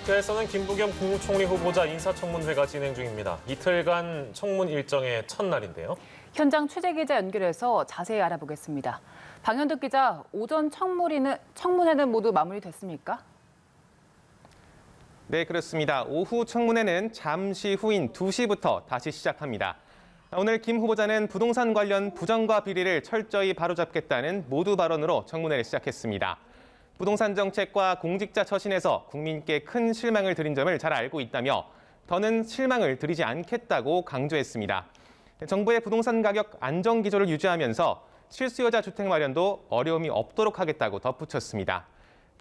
국회에서는 김부겸 국무총리 후보자 인사청문회가 진행 중입니다. 이틀간 청문 일정의 첫날인데요. 현장 취재기자 연결해서 자세히 알아보겠습니다. 방현득 기자, 오전 청문회는 모두 마무리됐습니까? 네, 그렇습니다. 오후 청문회는 잠시 후인 2시부터 다시 시작합니다. 오늘 김 후보자는 부동산 관련 부정과 비리를 철저히 바로잡겠다는 모두 발언으로 청문회를 시작했습니다. 부동산 정책과 공직자 처신에서 국민께 큰 실망을 드린 점을 잘 알고 있다며 더는 실망을 드리지 않겠다고 강조했습니다. 정부의 부동산 가격 안정 기조를 유지하면서 실수요자 주택 마련도 어려움이 없도록 하겠다고 덧붙였습니다.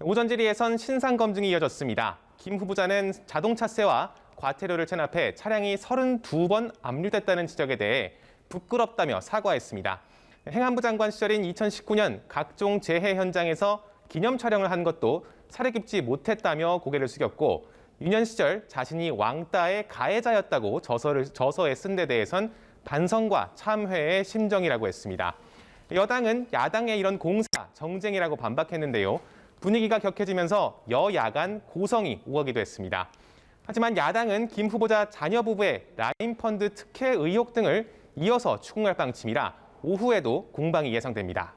오전 질의에선 신상 검증이 이어졌습니다. 김 후보자는 자동차세와 과태료를 체납해 차량이 32번 압류됐다는 지적에 대해 부끄럽다며 사과했습니다. 행안부 장관 시절인 2019년 각종 재해 현장에서 기념 촬영을 한 것도 사려 깊지 못했다며 고개를 숙였고 유년 시절 자신이 왕따의 가해자였다고 저서에 쓴 데 대해선 반성과 참회의 심정이라고 했습니다. 여당은 야당의 이런 공사, 정쟁이라고 반박했는데요. 분위기가 격해지면서 여야 간 고성이 오가기도 했습니다. 하지만 야당은 김 후보자 자녀 부부의 라인펀드 특혜 의혹 등을 이어서 추궁할 방침이라 오후에도 공방이 예상됩니다.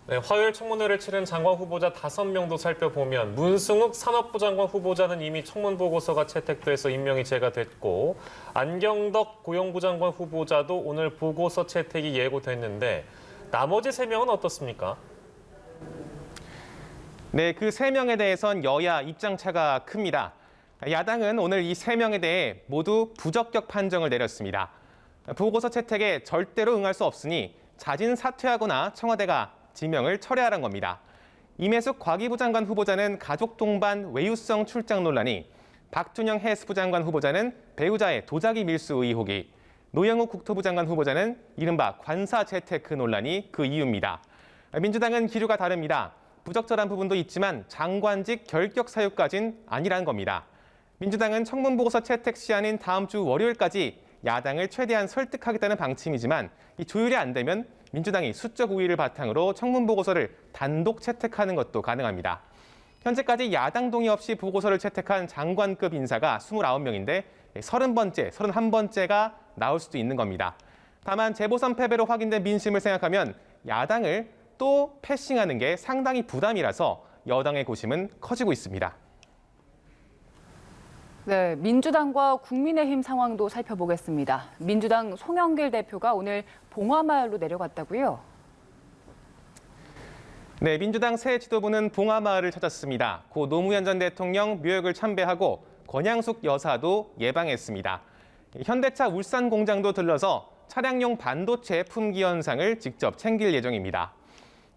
네, 화요일 청문회를 치른 장관 후보자 5명도 살펴보면 문승욱 산업부 장관 후보자는 이미 청문 보고서가 채택돼서 임명이 재가됐고 안경덕 고용부 장관 후보자도 오늘 보고서 채택이 예고됐는데 나머지 3명은 어떻습니까? 네, 그 3명에 대해선 여야 입장차가 큽니다. 야당은 오늘 이 3명에 대해 모두 부적격 판정을 내렸습니다. 보고서 채택에 절대로 응할 수 없으니 자진 사퇴하거나 청와대가 지명을 철회하라는 겁니다. 임혜숙 과기부 장관 후보자는 가족 동반 외유성 출장 논란이, 박준영 해수부 장관 후보자는 배우자의 도자기 밀수 의혹이, 노영욱 국토부 장관 후보자는 이른바 관사 재테크 논란이 그 이유입니다. 민주당은 기류가 다릅니다. 부적절한 부분도 있지만 장관직 결격 사유까지는 아니라는 겁니다. 민주당은 청문 보고서 채택 시한인 다음 주 월요일까지 야당을 최대한 설득하겠다는 방침이지만 이 조율이 안 되면 민주당이 수적 우위를 바탕으로 청문 보고서를 단독 채택하는 것도 가능합니다. 현재까지 야당 동의 없이 보고서를 채택한 장관급 인사가 29명인데 30번째, 31번째가 나올 수도 있는 겁니다. 다만 재보선 패배로 확인된 민심을 생각하면 야당을 또 패싱하는 게 상당히 부담이라서 여당의 고심은 커지고 있습니다. 네, 민주당과 국민의힘 상황도 살펴보겠습니다. 민주당 송영길 대표가 오늘 봉화마을로 내려갔다고요? 네, 민주당 새 지도부는 봉화마을을 찾았습니다. 고 노무현 전 대통령 묘역을 참배하고 권양숙 여사도 예방했습니다. 현대차 울산 공장도 들러서 차량용 반도체 품귀 현상을 직접 챙길 예정입니다.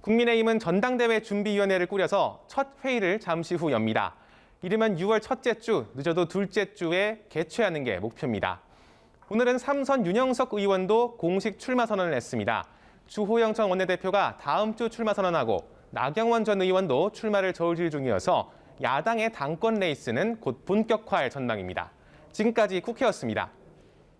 국민의힘은 전당대회 준비위원회를 꾸려서 첫 회의를 잠시 후 엽니다. 이르면 6월 첫째 주, 늦어도 둘째 주에 개최하는 게 목표입니다. 오늘은 3선 윤영석 의원도 공식 출마 선언을 했습니다. 주호영 전 원내대표가 다음 주 출마 선언하고 나경원 전 의원도 출마를 저울질 중이어서 야당의 당권 레이스는 곧 본격화할 전망입니다. 지금까지 국회였습니다.